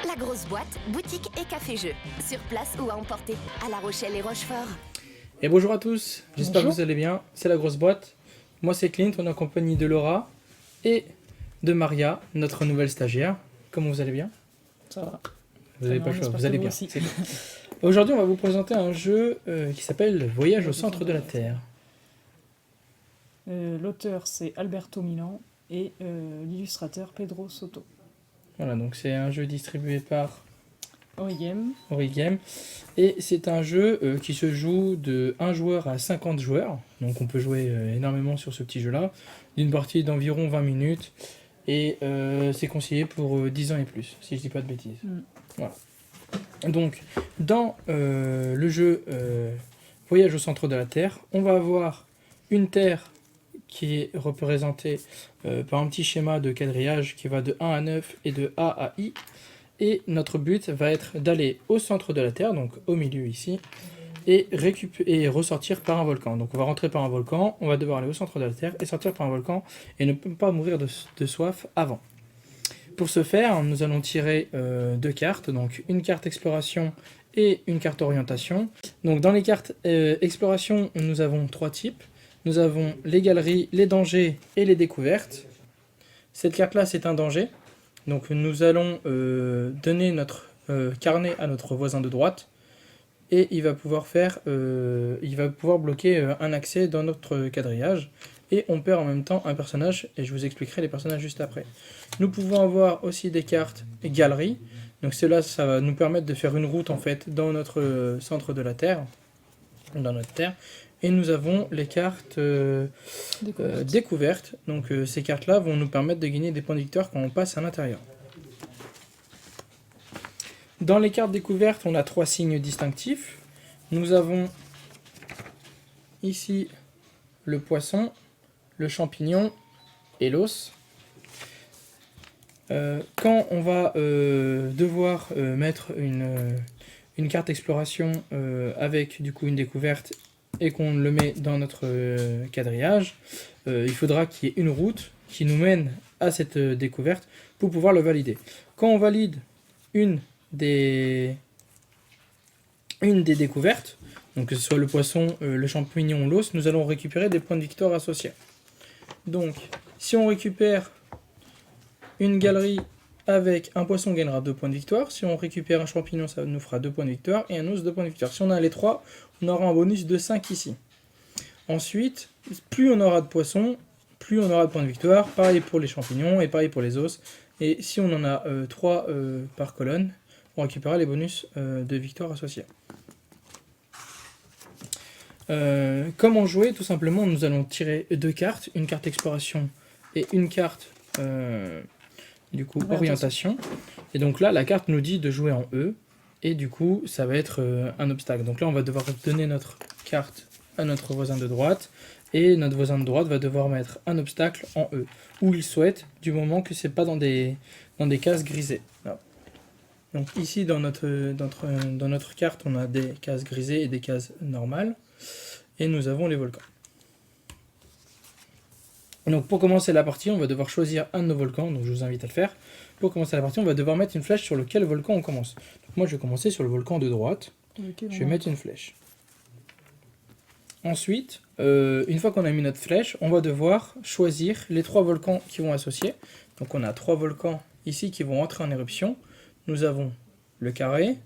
La Grosse Boîte, boutique et café-jeu. Sur place ou à emporter, à La Rochelle et Rochefort. Et bonjour à tous, j'espère que vous allez bien. C'est La Grosse Boîte. Moi c'est Clint, on est en compagnie de Laura et de Maria, notre nouvelle stagiaire. Comment vous allez bien? Ça va. Vous n'avez pas le choix, vous allez bien. Aussi. C'est cool. Aujourd'hui on va vous présenter un jeu qui s'appelle Voyage au centre de la Terre. L'auteur c'est Alberto Milan et l'illustrateur Pedro Soto. Voilà, donc c'est un jeu distribué par Origame. Origame. Et c'est un jeu qui se joue de 1 joueur à 50 joueurs. Donc on peut jouer énormément sur ce petit jeu-là. D'une partie d'environ 20 minutes. Et c'est conseillé pour 10 ans et plus, si je dis pas de bêtises. Voilà. Donc, dans le jeu Voyage au centre de la Terre, on va avoir une Terre qui est représentée par un petit schéma de quadrillage qui va de 1 à 9 et de A à I. Et notre but va être d'aller au centre de la Terre, donc au milieu ici, et ressortir par un volcan. Donc on va rentrer par un volcan, on va devoir aller au centre de la Terre et sortir par un volcan et ne pas mourir de soif avant. Pour ce faire, nous allons tirer 2 cartes, donc une carte exploration et une carte orientation. Donc dans les cartes exploration, nous avons 3 types. Nous avons les galeries, les dangers et les découvertes. Cette carte-là, c'est un danger. Donc nous allons donner notre carnet à notre voisin de droite et il va pouvoir bloquer un accès dans notre quadrillage et on perd en même temps un personnage et je vous expliquerai les personnages juste après. Nous pouvons avoir aussi des cartes galeries. Donc cela, ça va nous permettre de faire une route en fait dans notre centre de la Terre, dans notre Terre. Et nous avons les cartes découvertes. Donc ces cartes-là vont nous permettre de gagner des points de victoire quand on passe à l'intérieur. Dans les cartes découvertes, on a 3 signes distinctifs. Nous avons ici le poisson, le champignon et l'os. Quand on va devoir mettre une carte exploration avec du coup une découverte et qu'on le met dans notre quadrillage, il faudra qu'il y ait une route qui nous mène à cette découverte pour pouvoir le valider. Quand on valide une des découvertes, donc que ce soit le poisson, le champignon ou l'os, nous allons récupérer des points de victoire associés. Donc, si on récupère une galerie avec un poisson, on gagnera 2 points de victoire. Si on récupère un champignon, ça nous fera 2 points de victoire. Et un os, 2 points de victoire. Si on a les 3, on aura un bonus de 5 ici. Ensuite, plus on aura de poissons, plus on aura de points de victoire. Pareil pour les champignons et pareil pour les os. Et si on en a 3 par colonne, on récupérera les bonus de victoire associés. Comment jouer? Tout simplement, nous allons tirer 2 cartes. Une carte exploration et une carte... du coup, orientation. Et donc là, la carte nous dit de jouer en E. Et du coup, ça va être un obstacle. Donc là, on va devoir donner notre carte à notre voisin de droite. Et notre voisin de droite va devoir mettre un obstacle en E. Où il souhaite, du moment que c'est pas dans des cases grisées. Là. Donc ici, dans notre carte, on a des cases grisées et des cases normales. Et nous avons les volcans. Donc pour commencer la partie, on va devoir choisir un de nos volcans, donc je vous invite à le faire. Pour commencer la partie, on va devoir mettre une flèche sur lequel volcan on commence. Donc moi je vais commencer sur le volcan de droite, je vais mettre une flèche. Ensuite, une fois qu'on a mis notre flèche, on va devoir choisir les 3 volcans qui vont associer. Donc on a 3 volcans ici qui vont entrer en éruption. Nous avons le carré,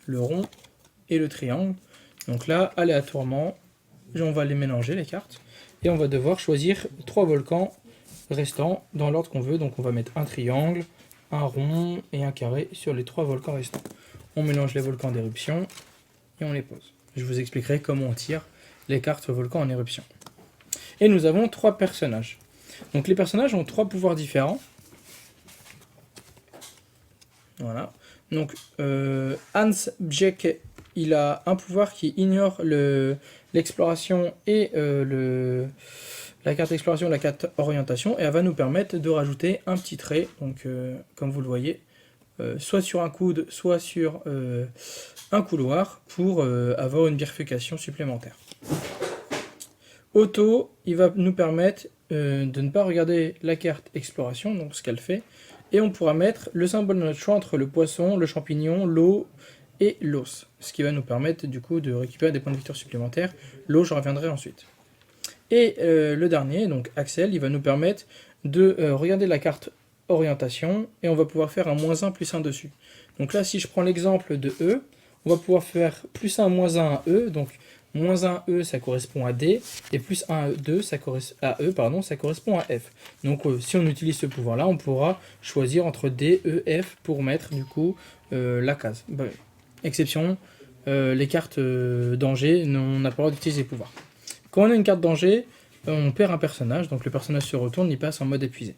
le rond et le triangle. Donc là, aléatoirement, on va les mélanger les cartes. Et on va devoir choisir 3 volcans restants dans l'ordre qu'on veut. Donc on va mettre un triangle, un rond et un carré sur les 3 volcans restants. On mélange les volcans d'éruption et on les pose. Je vous expliquerai comment on tire les cartes volcans en éruption. Et nous avons 3 personnages. Donc les personnages ont 3 pouvoirs différents. Voilà. Donc Hans Bjek, il a un pouvoir qui ignore l'exploration et la carte exploration et la carte orientation, et elle va nous permettre de rajouter un petit trait, donc comme vous le voyez, soit sur un coude, soit sur un couloir, pour avoir une bifurcation supplémentaire. Auto, il va nous permettre de ne pas regarder la carte exploration, donc ce qu'elle fait, Et on pourra mettre le symbole de notre choix entre le poisson, le champignon, l'eau et l'os. Ce qui va nous permettre du coup de récupérer des points de victoire supplémentaires. L'eau, je reviendrai ensuite. Et le dernier, donc Axel, il va nous permettre de regarder la carte orientation et on va pouvoir faire un -1 +1 dessus. Donc là, si je prends l'exemple de E, on va pouvoir faire +1 -1 à E. Donc -1 E, ça correspond à D, et +1 à E, ça correspond à F. Donc si on utilise ce pouvoir-là, on pourra choisir entre D, E, F pour mettre du coup la case. Exception, les cartes danger, on n'a pas le droit d'utiliser les pouvoirs. Quand on a une carte danger, on perd un personnage, donc le personnage se retourne, il passe en mode épuisé.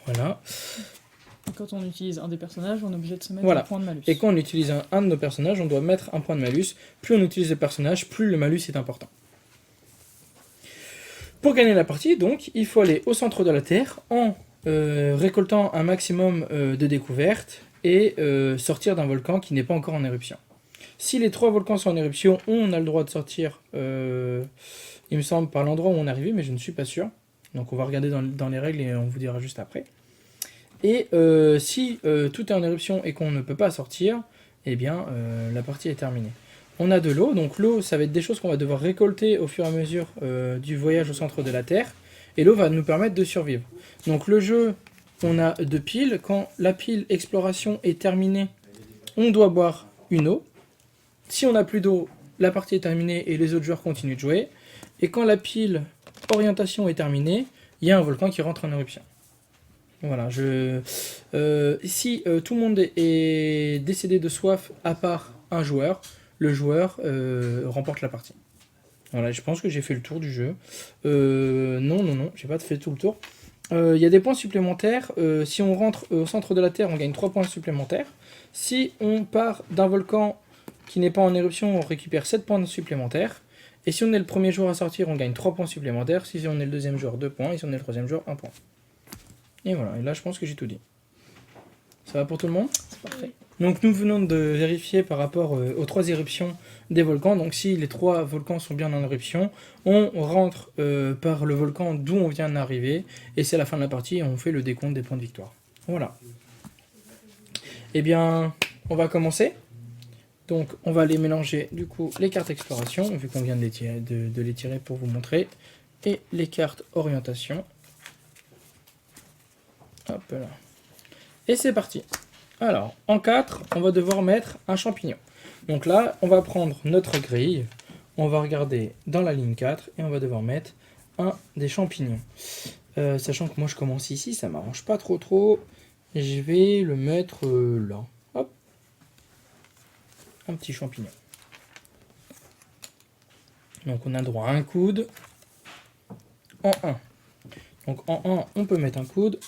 Voilà. Quand on utilise un des personnages, on est obligé de se mettre Voilà. un point de malus. Et quand on utilise un de nos personnages, on doit mettre un point de malus. Plus on utilise le personnage, plus le malus est important. Pour gagner la partie, donc, il faut aller au centre de la Terre en récoltant un maximum de découvertes et sortir d'un volcan qui n'est pas encore en éruption. Si les 3 volcans sont en éruption, on a le droit de sortir, il me semble, par l'endroit où on est arrivé, mais je ne suis pas sûr. Donc on va regarder dans les règles et on vous dira juste après. Et si tout est en éruption et qu'on ne peut pas sortir, eh bien la partie est terminée. On a de l'eau, donc l'eau ça va être des choses qu'on va devoir récolter au fur et à mesure du voyage au centre de la Terre. Et l'eau va nous permettre de survivre. Donc le jeu, on a 2 piles. Quand la pile exploration est terminée, on doit boire une eau. Si on n'a plus d'eau, la partie est terminée et les autres joueurs continuent de jouer. Et quand la pile orientation est terminée, il y a un volcan qui rentre en éruption. Voilà, si tout le monde est décédé de soif à part un joueur, le joueur remporte la partie. Voilà, je pense que j'ai fait le tour du jeu. Non, j'ai pas fait tout le tour. Il y a des points supplémentaires. Si on rentre au centre de la Terre, on gagne 3 points supplémentaires. Si on part d'un volcan qui n'est pas en éruption, on récupère 7 points supplémentaires. Et si on est le premier joueur à sortir, on gagne 3 points supplémentaires. Si on est le deuxième joueur, 2 points. Et si on est le troisième joueur, 1 point. Et voilà, et là je pense que j'ai tout dit. Ça va pour tout le monde? C'est parfait. Donc nous venons de vérifier par rapport aux 3 éruptions des volcans. Donc si les 3 volcans sont bien en éruption, on rentre par le volcan d'où on vient d'arriver. Et c'est la fin de la partie et on fait le décompte des points de victoire. Voilà. Eh bien, on va commencer. Donc on va aller mélanger du coup les cartes exploration, vu qu'on vient de les tirer pour vous montrer. Et les cartes orientation. Hop là. Et c'est parti. Alors, en 4, on va devoir mettre un champignon. Donc là, on va prendre notre grille, on va regarder dans la ligne 4 et on va devoir mettre un des champignons. Sachant que moi je commence ici, ça m'arrange pas trop. Je vais le mettre là. Hop. Un petit champignon. Donc on a le droit à un coude. En 1. Donc en 1, on peut mettre un coude.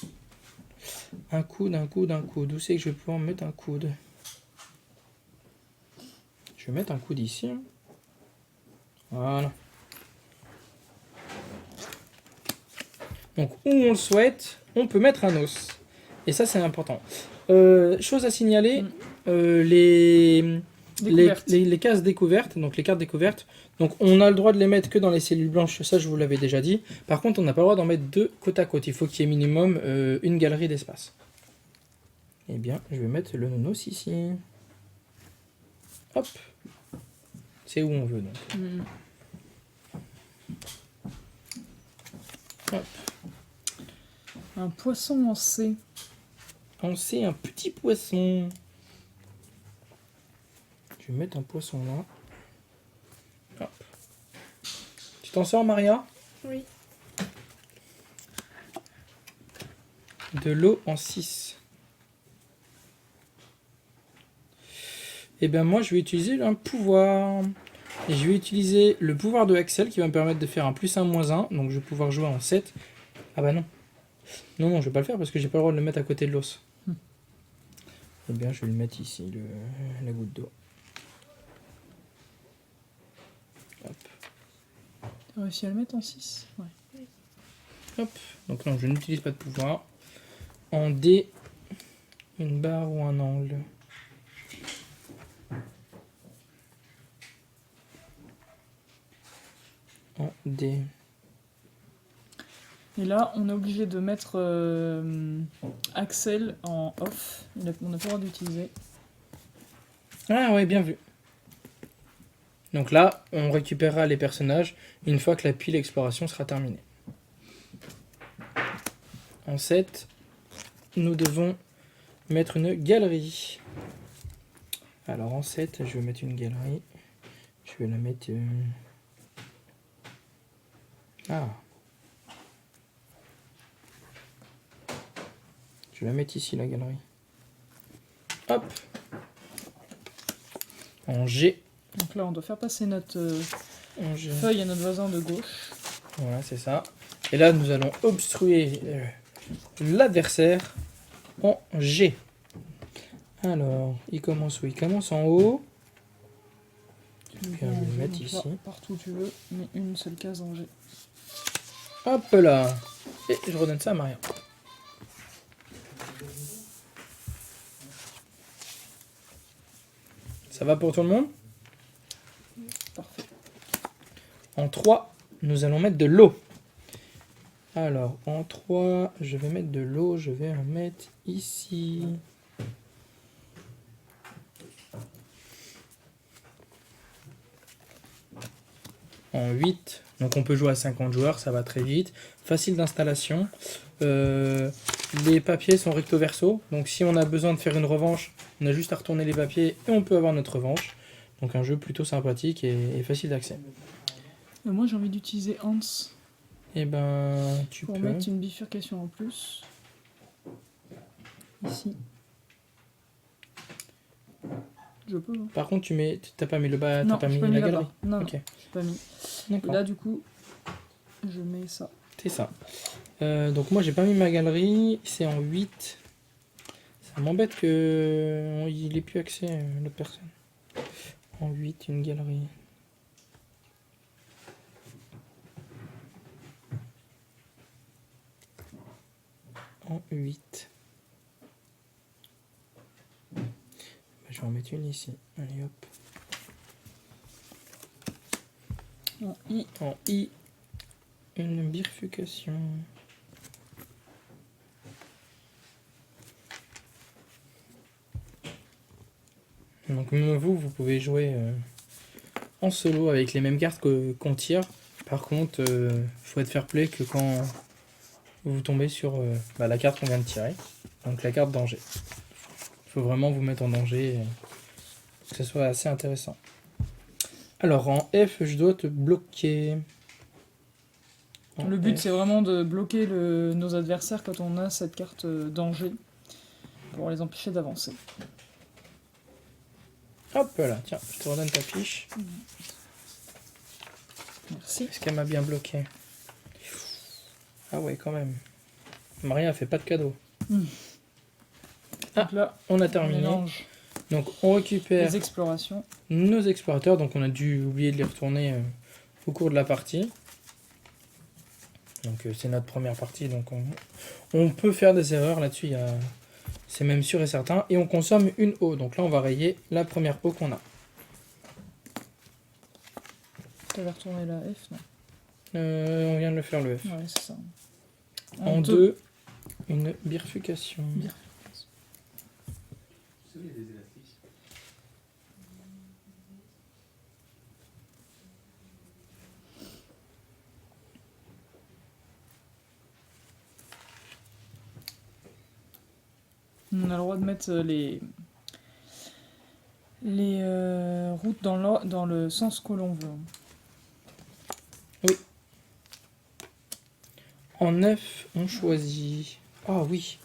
Un coude. Où c'est que je vais pouvoir mettre un coude? Je vais mettre un coude ici. Voilà. Donc où on le souhaite, on peut mettre un os. Et ça c'est important. Chose à signaler, les cases découvertes, donc les cartes découvertes, donc on a le droit de les mettre que dans les cellules blanches, ça je vous l'avais déjà dit. Par contre on n'a pas le droit d'en mettre 2 côte à côte, il faut qu'il y ait minimum une galerie d'espace. Eh bien je vais mettre le nonos ici. Hop. C'est où on veut donc. Hop. Un poisson en C. En C, un petit poisson. Je vais mettre un poisson là. Hop. Tu t'en sors, Maria? Oui. De l'eau en 6. Et bien moi, je vais utiliser un pouvoir. Et je vais utiliser le pouvoir de Axel qui va me permettre de faire un +1 -1. Donc je vais pouvoir jouer en 7. Ah bah non. Non, je vais pas le faire parce que j'ai pas le droit de le mettre à côté de l'os. Eh bien, je vais le mettre ici, la goutte d'eau. Hop. T'as réussi à le mettre en 6? Ouais. Hop. Donc non, je n'utilise pas de pouvoir. En D, une barre ou un angle. En D. Et là, on est obligé de mettre Axel en off. On n'a pas le droit d'utiliser. Ah ouais, bien vu. Donc là, on récupérera les personnages une fois que la pile exploration sera terminée. En 7, nous devons mettre une galerie. Alors en 7, je vais mettre une galerie. Je vais la mettre... Ah. Je vais la mettre ici, la galerie. Hop. En G. Donc là, on doit faire passer notre En G. feuille à notre voisin de gauche. Voilà, c'est ça. Et là, nous allons obstruer l'adversaire en G. Alors, il commence où? Il commence en haut. Tu Puis, je vais le mettre donc ici. là, partout où tu veux, mais une seule case en G. Hop là. Et je redonne ça à Maria. Ça va pour tout le monde? Parfait. En 3, nous allons mettre de l'eau. Alors, en 3, je vais mettre de l'eau. Je vais en mettre ici. En 8, donc on peut jouer à 50 joueurs, ça va très vite. Facile d'installation. Les papiers sont recto verso, donc si on a besoin de faire une revanche, on a juste à retourner les papiers et on peut avoir notre revanche. Donc un jeu plutôt sympathique et facile d'accès. Moi, j'ai envie d'utiliser Hans Et ben, tu pour peux. mettre une bifurcation en plus. Ici. Je peux. Hein. Par contre, t'as pas mis le bas, Non, t'as pas j'ai mis pas la mis galerie. là-bas. Non, Ok, non, j'ai pas mis. Et d'accord. là, du coup, je mets ça. C'est ça. Donc moi, j'ai pas mis ma galerie, c'est en 8. Ça m'embête qu'il ait plus accès à l'autre personne. En 8, une galerie. En 8. Je vais en mettre une ici. Allez hop. En I. En I, une bifurcation. Donc même vous pouvez jouer en solo avec les mêmes cartes qu'on tire. Par contre, faut être fair play que quand vous tombez sur la carte qu'on vient de tirer. Donc la carte danger. Il faut vraiment vous mettre en danger pour que ce soit assez intéressant. Alors en F, je dois te bloquer. En Le but, F. c'est vraiment de bloquer nos adversaires quand on a cette carte danger pour les empêcher d'avancer. Hop là, tiens, je te redonne ta fiche. Merci. Est-ce qu'elle m'a bien bloqué? Ah ouais, quand même. Maria fait pas de cadeau. Donc là, On a on terminé. mélange Donc on récupère les explorations. nos explorateurs. Donc on a dû oublier de les retourner au cours de la partie. Donc c'est notre première partie. Donc on peut faire des erreurs là-dessus. C'est même sûr et certain. Et on consomme une eau. Donc là on va rayer la première eau qu'on a. Tu avais retourné la F, non? On vient de le faire le F. Ouais, c'est ça. En 2, une bifurcation. On a le droit de mettre les routes dans le sens que l'on veut. En 9, on choisit. Ah oui.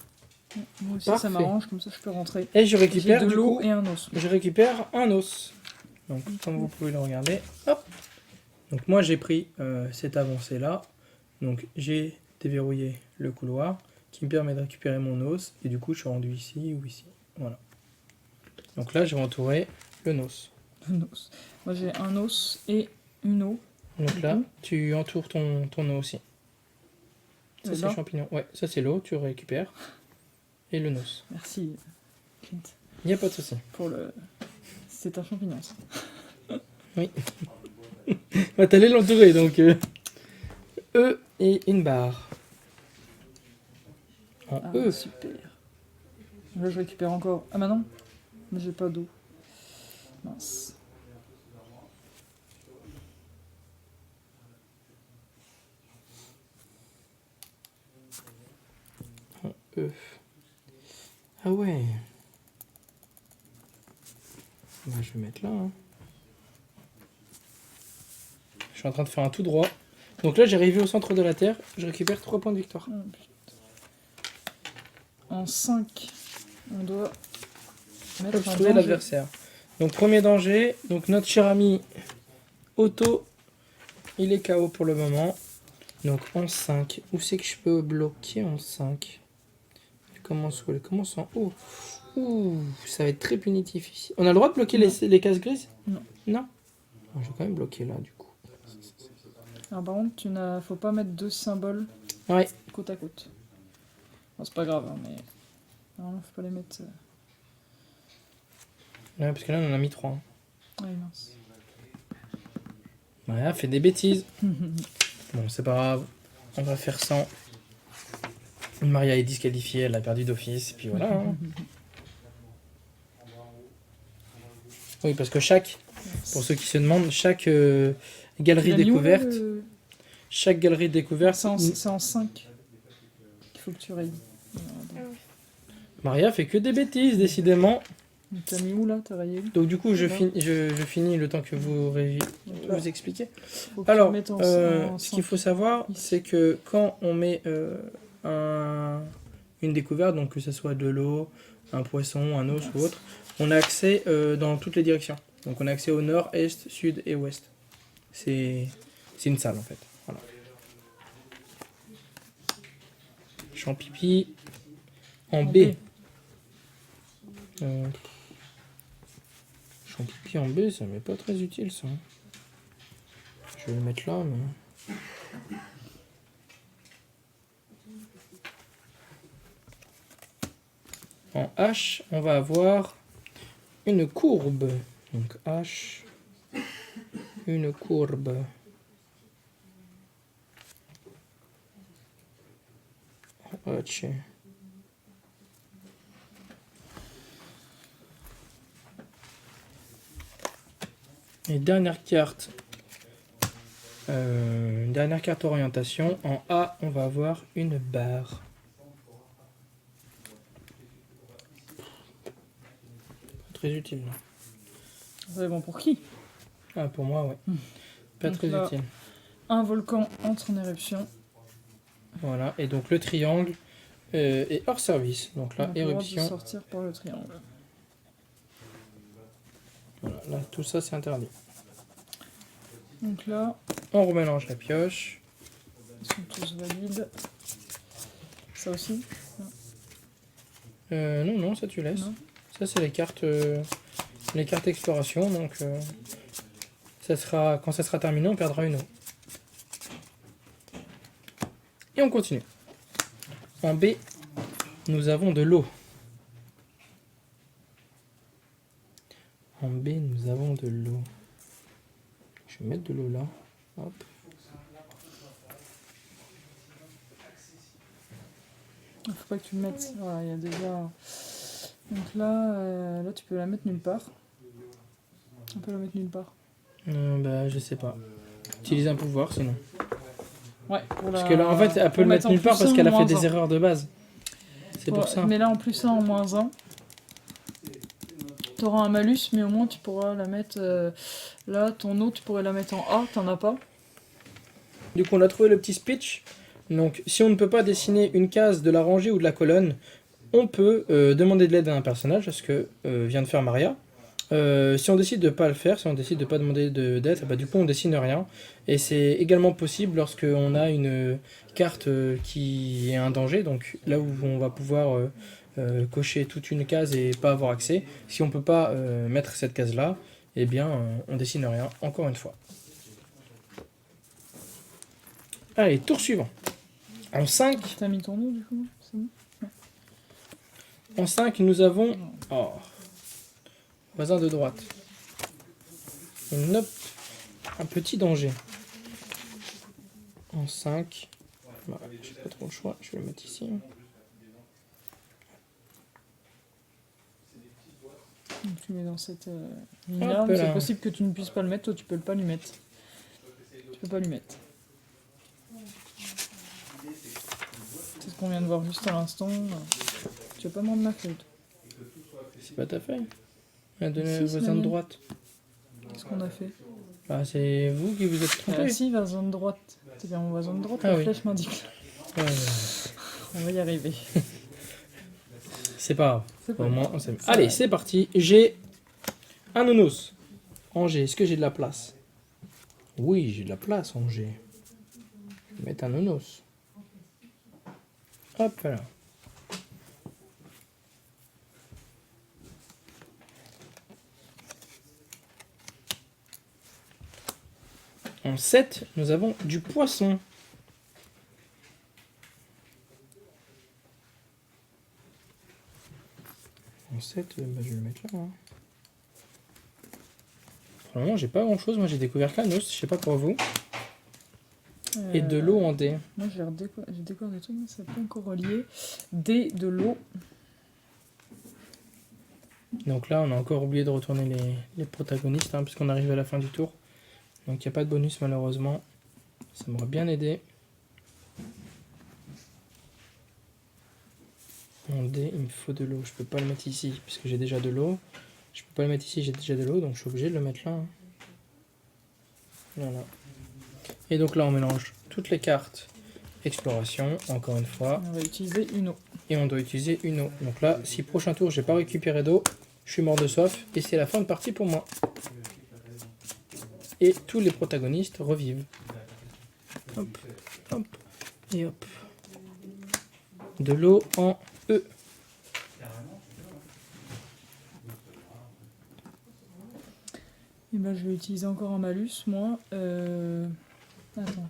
Moi aussi, Parfait. ça m'arrange, comme ça je peux rentrer. Et je J'ai récupère de du l'eau coup, et un os. je récupère un os. Donc comme vous pouvez le regarder, hop. Donc moi j'ai pris cette avancée là. Donc j'ai déverrouillé le couloir qui me permet de récupérer mon os. Et du coup je suis rendu ici ou ici. Voilà. Donc là je vais entourer le nos. Un os. Moi j'ai un os et une eau. Donc là tu entoures ton os aussi. Ça c'est Là. le champignon. Ouais, ça c'est l'eau, tu récupères. Et le nos. Merci, Clint, Il n'y a pas de souci. pour le... C'est un champignon, ça. Bah, t'allais l'entourer donc. E et une barre. En Ah, E. super. Là, je récupère encore. Ah, bah non. Mais j'ai pas d'eau. Mince. E. Ah ouais. Bah, je vais mettre là. Hein. Je suis en train de faire un tout droit. Donc là, j'ai arrivé au centre de la Terre. Je récupère 3 points de victoire. Oh, putain. En 5, on doit mettre un Obstruer danger. l'adversaire. Donc premier danger. Donc notre cher ami Otto, il est KO pour le moment. Donc en 5. Où c'est que je peux bloquer en 5? Elle commence où? Elle commence en haut. Ouh, ça va être très punitif ici. On a le droit de bloquer les cases grises? Non. Non. Je vais quand même bloquer là du coup. Alors, par contre, faut pas mettre 2 symboles Ouais. côte à côte. Bon, c'est pas grave, hein, mais. Non, faut pas les mettre. Ouais, parce que là on en a mis 3. Ouais, mince. Ouais, fait des bêtises. Bon, c'est pas grave. On va faire 100. Maria est disqualifiée, elle a perdu d'office. Et puis voilà. Hein. Oui, parce que pour ceux qui se demandent, chaque galerie découverte, chaque galerie découverte, C'est en 5 qu'il faut que tu rayes. Maria fait que des bêtises, décidément. T'as mis où là? T'as rayé où? Donc du coup, je Là. finis le temps que vous là. vous expliquez. Faut que tu Alors, le mettes en ce qu'il faut 5. savoir, Ici. c'est que quand on met une découverte, donc que ce soit de l'eau, un poisson, un os ou autre, on a accès dans toutes les directions. Donc on a accès au nord, est, sud et ouest. C'est une salle en fait. Voilà. Champipi en B. Champipi en B, ça m'est pas très utile ça. Je vais le mettre là, mais... En H, on va avoir une courbe. Donc H, une courbe. En H. Et dernière carte orientation. En A, on va avoir une barre. Très utile. Là. C'est bon pour qui? Ah, pour moi, ouais. Pas Donc très là, utile. Un volcan entre en éruption. Voilà, et donc le triangle est hors service. Donc là, On a le droit de éruption. sortir par le triangle. Voilà, là, tout ça, c'est interdit. Donc là, On remélange la pioche. ils sont tous valides. Ça aussi? Non, non, ça tu laisses. Non. Ça, c'est les cartes exploration. Donc, ça sera, quand ça sera terminé, on perdra une eau. Et on continue. En B, nous avons de l'eau. En B, nous avons de l'eau. Je vais mettre de l'eau là. Hop. Il faut pas que tu le mettes. Voilà, il y a déjà. Donc là, là, tu peux la mettre nulle part. On peut la mettre nulle part. Bah, je sais pas. Utilise un pouvoir sinon. Ouais, Parce que là, en fait, elle peut le mettre nulle part parce qu'elle a fait des erreurs de base. C'est pour ça. Mais là, en plus 1 en moins 1. Tu auras un malus, mais au moins tu pourras la mettre. Là, ton eau, tu pourrais la mettre en A, t'en as pas. Du coup, on a trouvé le petit speech. Donc, si on ne peut pas dessiner une case de la rangée ou de la colonne, on peut demander de l'aide à un personnage, ce que vient de faire Maria. Si on décide de ne pas le faire, si on décide de ne pas demander d'aide, bah, du coup, on dessine rien. Et c'est également possible lorsqu'on a une carte qui est un danger, donc là où on va pouvoir cocher toute une case et pas avoir accès. Si on ne peut pas mettre cette case-là, eh bien, on dessine rien, encore une fois. Allez, tour suivant. En 5, T'as mis ton eau, du coup? C'est bon? en 5, nous avons... Oh, voisin de droite. Un petit danger. En 5. Voilà, j'ai pas trop le choix, je vais le mettre ici. Donc, tu mets dans cette ligne-là. Hop Mais là. c'est possible que tu ne puisses pas le mettre. Toi, tu peux pas lui mettre. Tu peux pas lui mettre. C'est ce qu'on vient de voir juste à l'instant. Tu vas pas me rendre ma feuille. C'est pas ta feuille. Elle a donné Si, c'est voisin la de mienne. droite. Qu'est-ce qu'on a fait? Bah, c'est vous qui vous êtes trompé. Si, voisin de droite. C'est bien mon voisin de droite, Ah la oui. flèche m'indique. Ouais, On va y arriver. c'est pas grave. C'est pas Au moins, grave. on s'est- Ça Allez, va. c'est parti. J'ai un nounours. Angers, est-ce que j'ai de la place? Oui, j'ai de la place, Angers. Je vais mettre un nounours. Hop là. En 7, nous avons du poisson. En 7, je vais le mettre là. Hein. Pour le moment, j'ai pas grand chose. Moi, j'ai découvert qu'un os, je sais pas pour vous. Et de l'eau en dé. Moi, j'ai découvert des trucs, mais ça n'est pas encore relié. Dé, de l'eau. Donc là, on a encore oublié de retourner les protagonistes, hein, puisqu'on arrive à la fin du tour. Donc il n'y a pas de bonus malheureusement. Ça m'aurait bien aidé. Mon dé, il me faut de l'eau. Je peux pas le mettre ici, puisque j'ai déjà de l'eau. Je peux pas le mettre ici, j'ai déjà de l'eau, donc je suis obligé de le mettre là. Hein. Voilà. Et donc là, on mélange toutes les cartes exploration, encore une fois. On va utiliser une eau. Et on doit utiliser une eau. Donc là, si prochain tour, j'ai pas récupéré d'eau, je suis mort de soif, et c'est la fin de partie pour moi. Et tous les protagonistes revivent. Hop, hop, et hop. De l'eau en E. Et ben, je vais utiliser encore un malus, moi. Attends.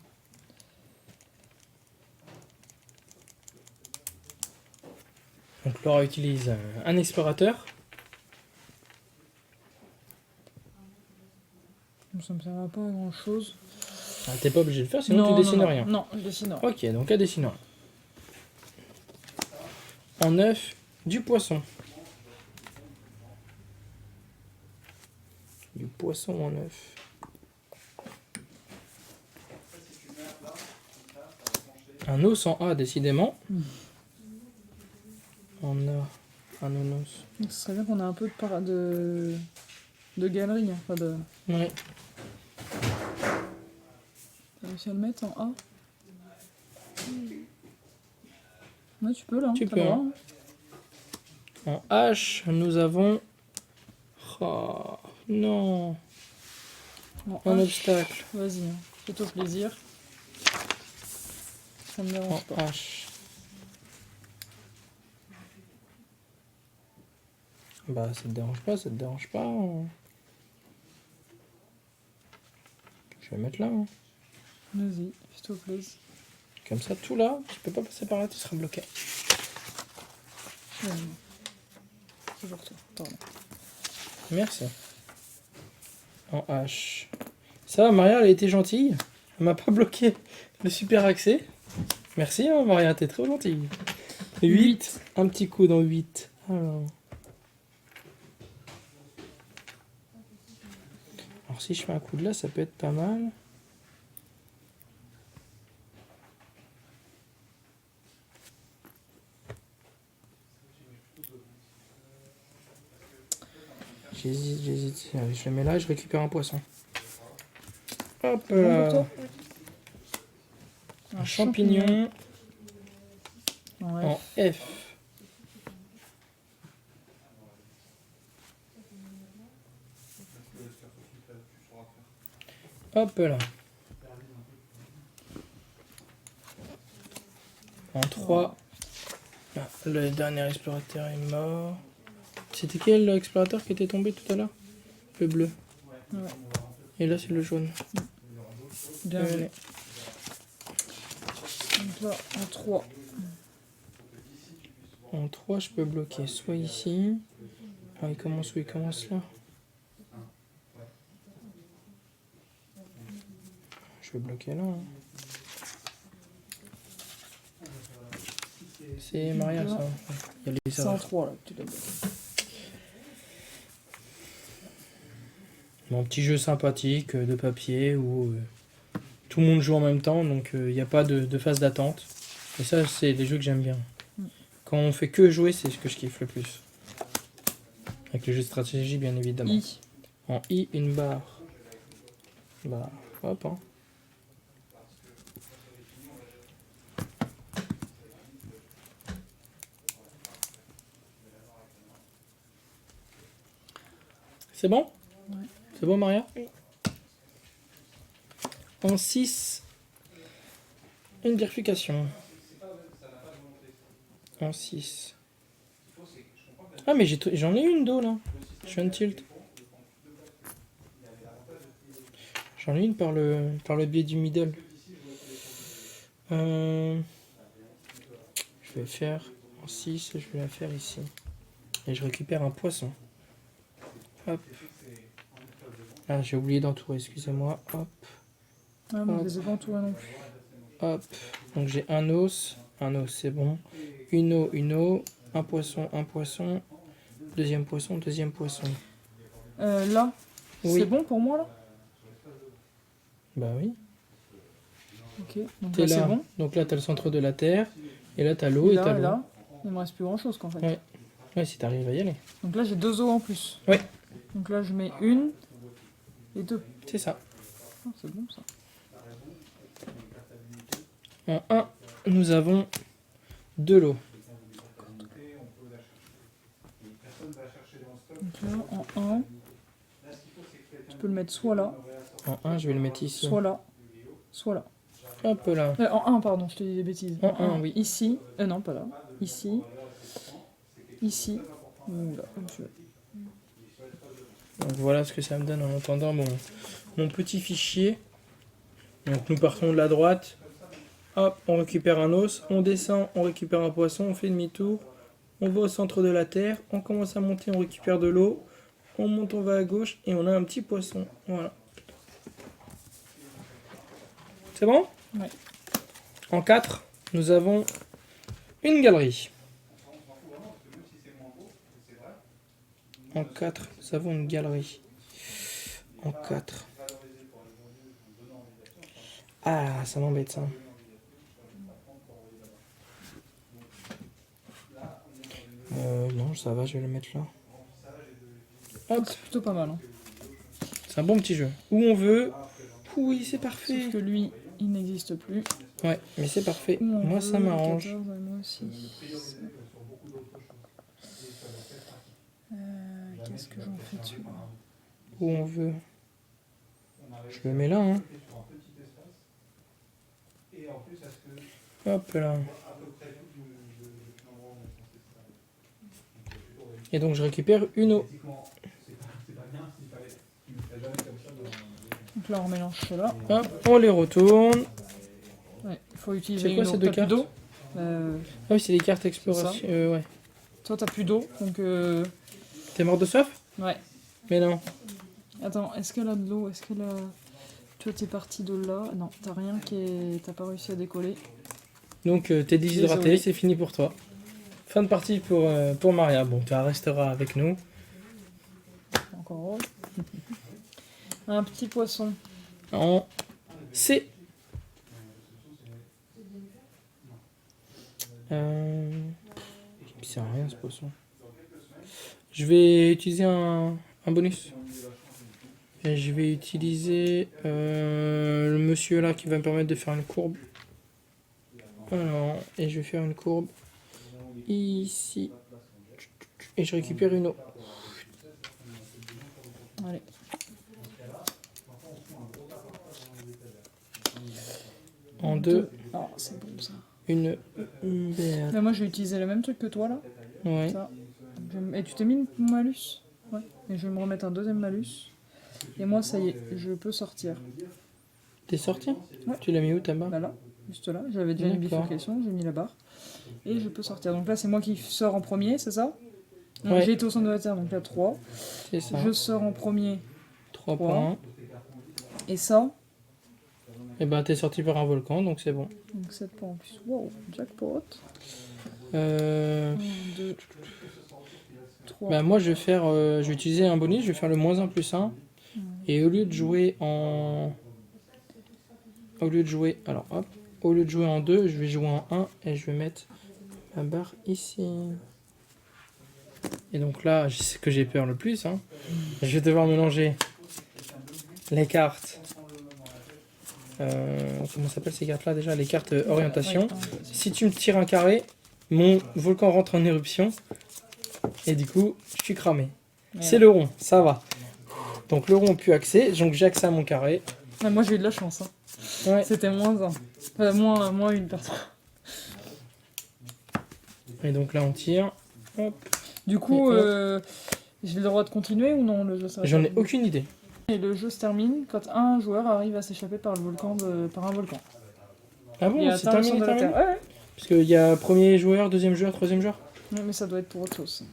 Donc Laura utilise un explorateur. Ça me servira pas à grand chose. Ah, t'es pas obligé de le faire, sinon tu dessines rien. Non, je dessine rien. Ok, donc elle dessine rien. En 9, du poisson. Du poisson en 9. Un os en A, décidément. En A, un os. Donc, ce serait bien qu'on ait un peu de galerie. Hein, enfin de... Ouais. T'as réussi à le mettre en A? Ouais, tu peux là. Tu t'as peux, le droit, hein. En H, nous avons... Oh, non. En Un H, obstacle. vas-y, hein. Fais-toi plaisir. Ça me En dérange pas. H. Bah, ça te dérange pas, ça te dérange pas. Hein. Je vais mettre là. Hein. Vas-y, fais-toi plaisir. Comme ça, tout là, tu peux pas passer par là, tu seras bloqué. Ouais, non. Toujours toi. Pardon. Merci. En H. Ça va, Maria, elle a été gentille. Elle m'a pas bloqué le super accès. Merci, hein, Maria, t'es trop gentille. 8. Un petit coup dans 8. Alors. Alors, si je fais un coup de là, ça peut être pas mal. J'hésite. Allez, je le mets là et je récupère un poisson. Hop Bon pour là. toi Un champignon Ouais. en F. Hop là. En 3. Ah, le dernier explorateur est mort. C'était quel explorateur qui était tombé tout à l'heure? Le bleu. Ouais. Et là, c'est le jaune. Bien joué. Donc là, en 3. En 3, je peux bloquer soit ici. Ah, il commence où? Il commence là. Je vais bloquer là. Hein. C'est Maria, ça. Il y a les C'est en erreurs. 3 là que tu dois bloquer. Bon, petit jeu sympathique de papier où tout le monde joue en même temps, donc il n'y a pas de phase d'attente. Et ça, c'est des jeux que j'aime bien. Quand on fait que jouer, c'est ce que je kiffe le plus. Avec le jeu de stratégie, bien évidemment. I. En I, une barre. Bah, hop, hein. C'est bon? Ouais. C'est bon, Maria? Oui. En 6, une vérification. En 6. Ah, mais j'en ai une d'eau là. Je suis un tilt. J'en ai une par le biais du middle. Je vais faire en 6, je vais la faire ici. Et je récupère un poisson. Hop. Ah, j'ai oublié d'entourer, excusez-moi. Hop, Ah, moi, je les ai pas entourés non plus. hop. Donc j'ai un os c'est bon. Une eau, un poisson. Deuxième poisson. Là, Oui. c'est bon pour moi, là? Bah oui. Ok, donc T'es là, c'est là. bon. Donc là, t'as le centre de la Terre. Et là, t'as l'eau Et et là, t'as et l'eau. là, il me reste plus grand-chose, qu'en fait. Ouais. Ouais, si t'arrives à y aller. Donc là, j'ai 2 os en plus. Ouais. Donc là, je mets 1 et 2. C'est ça. Ah, c'est bon, ça. En 1, nous avons de l'eau. Donc là, en 1, je peux le mettre soit là, En 1, je vais le mettre ici. soit là, soit là. Hop là. En 1, pardon, je te dis des bêtises. En un, oui. Ici, non, pas là. Ici, ici, ou là, comme tu veux. Donc voilà ce que ça me donne en entendant mon petit fichier. Donc nous partons de la droite. Hop, on récupère un os. On descend, on récupère un poisson. On fait demi-tour. On va au centre de la Terre. On commence à monter, on récupère de l'eau. On monte, on va à gauche et on a un petit poisson. Voilà. C'est bon? Ouais. En 4, nous avons une galerie. En 4, nous avons une galerie. En 4. Ah, ça m'embête ça. Non, ça va, je vais le mettre là. Hop, C'est plutôt pas mal. Hein. c'est un bon petit jeu. Où on veut. Oui, c'est parfait. Sauf que lui, il n'existe plus. Ouais, mais c'est parfait. Où on Moi, veut, ça m'arrange. 14, et moi aussi. Qu'est-ce que j'en fais dessus là? Où on veut. Je le mets là, hein. Hop là. Et donc je récupère une eau. Donc là, on mélange cela. Hop, on les retourne. Ouais, il faut utiliser C'est quoi une ces eau. deux T'as plus cartes? d'eau. Ah oui, c'est des cartes exploration. Ouais. Toi, t'as plus d'eau, donc T'es mort de soif? ouais. Mais non. Attends, est-ce qu'elle a de l'eau? Est-ce qu'elle a... Toi, t'es parti de là. Non, t'as rien qui est... T'as pas réussi à décoller. Donc t'es déshydraté, Désolé. c'est fini pour toi. Fin de partie pour Maria. Bon, tu resteras avec nous. Encore rose. Un petit poisson. En C. Il sert à rien ce poisson. Je vais utiliser un bonus. Et je vais utiliser le monsieur là qui va me permettre de faire une courbe. Alors, et je vais faire une courbe ici. Et je récupère une eau. Allez. En 2, Ah, c'est bon ça. une merde. Mais moi, je vais utiliser le même truc que toi là. Ouais. Ça. Et tu t'es mis mon malus? Ouais. Et je vais me remettre un deuxième malus. Et moi, ça y est, je peux sortir. T'es sorti? Ouais. Tu l'as mis où ta barre? Bah là, juste là. J'avais déjà une D'accord. bifurcation, j'ai mis la barre. Et je peux sortir. Donc là, c'est moi qui sors en premier, c'est ça? Donc, Ouais. j'ai été au centre de la Terre, donc là 3. C'est ça. Je sors en premier. 3 3. points. Et ça, Et bah t'es sorti par un volcan, donc c'est bon. donc 7 points en plus. Wow, jackpot. Euh... 1, 2, 3. Bah moi je vais faire, je vais utiliser un bonus, je vais faire le -1 + 1. Et au lieu de jouer en... Au lieu de jouer... Alors hop. Au lieu de jouer en 2, je vais jouer en 1 et je vais mettre ma barre ici. Et donc là, c'est ce que j'ai peur le plus. Hein. Je vais devoir mélanger les cartes. Comment s'appellent ces cartes là déjà? Les cartes orientation. Si tu me tires un carré, mon volcan rentre en éruption. Et du coup, je suis cramé. Ouais. C'est le rond, ça va. Donc le rond plus accès, donc j'ai accès à mon carré. Ah, moi j'ai eu de la chance. Hein. Ouais. C'était -1. Enfin, moins une personne. Et donc là on tire. Hop. Du coup, Et j'ai le droit de continuer ou non le jeu s'arrête? J'en ai aucune idée. Et le jeu se termine quand un joueur arrive à s'échapper par un volcan. Ah bon, Et c'est atteint le centre terminé, de la terminé. Terre. Ouais, Parce qu'il y a premier joueur, deuxième joueur, troisième joueur. ouais. Mais ça doit être pour autre chose.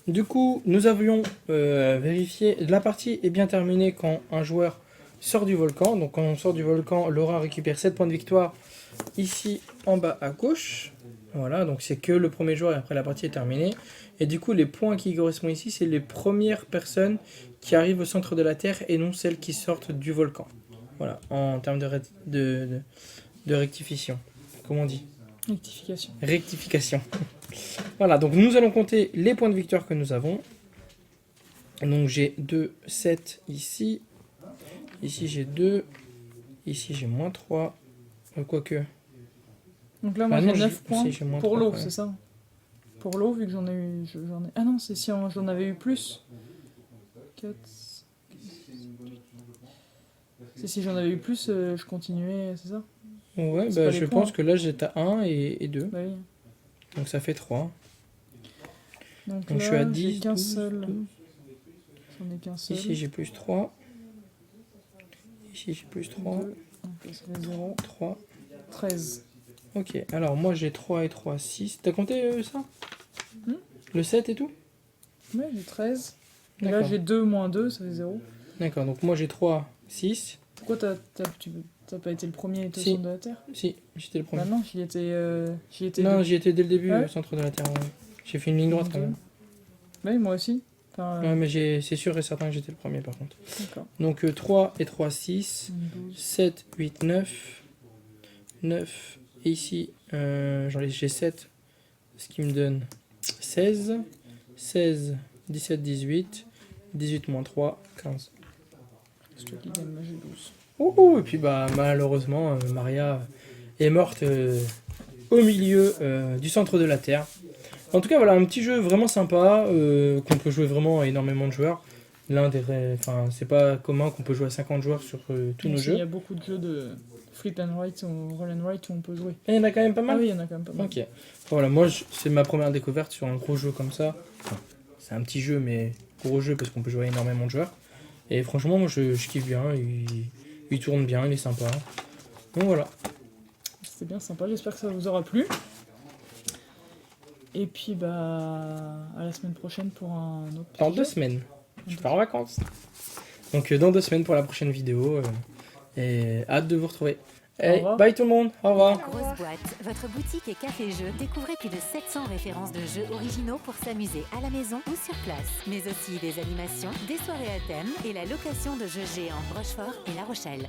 Du coup, nous avions vérifié, la partie est bien terminée quand un joueur sort du volcan. Donc quand on sort du volcan, Laura récupère 7 points de victoire ici en bas à gauche. Voilà, donc c'est que le premier joueur et après la partie est terminée. Et du coup, les points qui correspondent ici, c'est les premières personnes qui arrivent au centre de la Terre et non celles qui sortent du volcan. Voilà, en termes de rectification. Comment on dit? Rectification. Rectification. Voilà, donc nous allons compter les points de victoire que nous avons. Donc j'ai 2, 7 ici. Ici j'ai 2. Ici j'ai -3. Quoique. Donc là, moi Ah non, j'ai 9 si, points j'ai moins pour trois, l'eau, ouais. c'est ça? Pour l'eau, vu que j'en ai eu. Ah non, c'est si j'en avais eu plus. 4. C'est si j'en avais eu plus, je continuais, c'est ça? Ouais, C'est bah, pas je les points, pense que là j'étais à 1 et 2. Bah oui. Donc ça fait 3. Donc Donc là, je suis à j'ai 10. qu'un 12, seul. 12. J'en ai qu'un seul. Ici j'ai plus 3. Ici j'ai plus 3. 2. Ok, ça fait 0. 3. 13. Ok, alors moi j'ai 3 et 3, 6. T'as compté ça? Hmm. Le 7 et tout? Ouais, j'ai 13. Et là, D'accord. j'ai 2 moins 2, ça fait 0. D'accord, donc moi j'ai 3, 6. Pourquoi t'as pas été le premier au Si. centre de la Terre? Si, j'étais le premier. Bah non, j'y étais Non, deux. j'y étais dès le début, Ouais. au centre de la Terre. Ouais. J'ai fait une ligne droite quand même. Oui, moi aussi. Enfin, Ouais, mais c'est sûr et certain que j'étais le premier par contre. d'accord. Donc 3 et 3, 6. 12. 7, 8, 9. 9. Et ici, j'ai 7. Ce qui me donne 16. 16, 17, 18. 18 moins 3, 15. C'est toi qui gagne, moi j'ai 12. Ouh, et puis bah malheureusement, Maria est morte au milieu du centre de la Terre. En tout cas, voilà, un petit jeu vraiment sympa qu'on peut jouer vraiment à énormément de joueurs. Enfin, c'est pas commun qu'on peut jouer à 50 joueurs sur tous nos Il y jeux. a beaucoup de jeux de flip and write ou roll and write où on peut jouer. Et il y en a quand même pas Ah mal. oui, il y en a quand même pas mal. Ok. Voilà, moi c'est ma première découverte sur un gros jeu comme ça. Enfin, c'est un petit jeu, mais gros jeu parce qu'on peut jouer à énormément de joueurs. Et franchement, moi je kiffe bien. Il tourne bien, il est sympa. Donc voilà. C'était bien sympa, j'espère que ça vous aura plu. Et puis bah à la semaine prochaine pour un autre petit Dans jeu. 2 semaines, je pars en vacances. Donc dans 2 semaines pour la prochaine vidéo. Et hâte de vous retrouver. Hey, revoir. bye tout le monde, au revoir. Grosse boîte, votre boutique et café-jeu. Découvrez plus de 700 références de jeux originaux pour s'amuser à la maison ou sur place. Mais aussi des animations, des soirées à thème et la location de jeux géants Rochefort et La Rochelle.